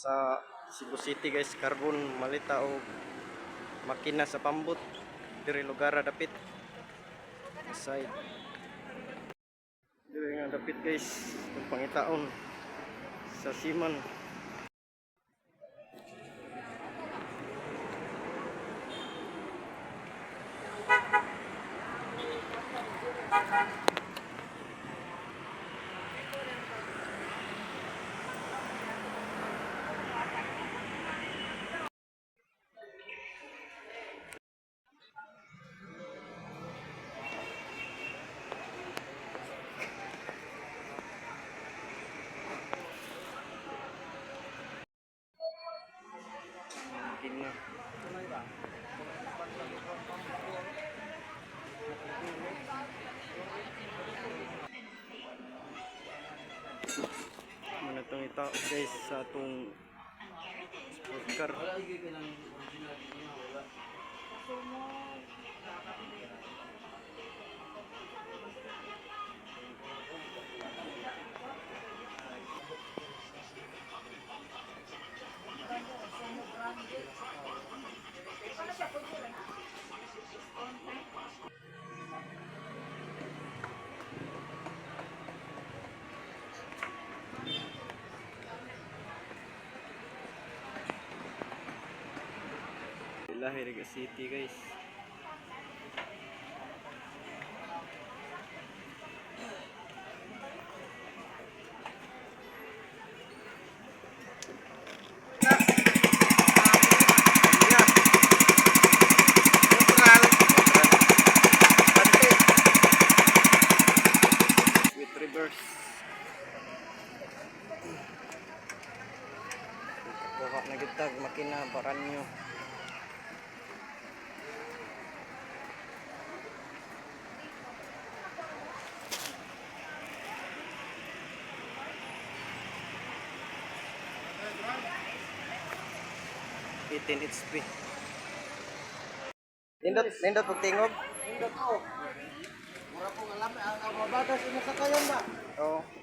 sa Cebu City guys, carbon malita o makina sa pambot diri lugar dapit side diri nga dapit guys ug pangitaon sa Siman. Makina mana tong ito guys sa atong sport car. Lahi Riga City guys. With reverse. Kuha na gitag makina Baranyo. Itin HP. Nindot pag tingog. Nindot po. Mura po alam ang mabatas ina sa kayan ba? Oo.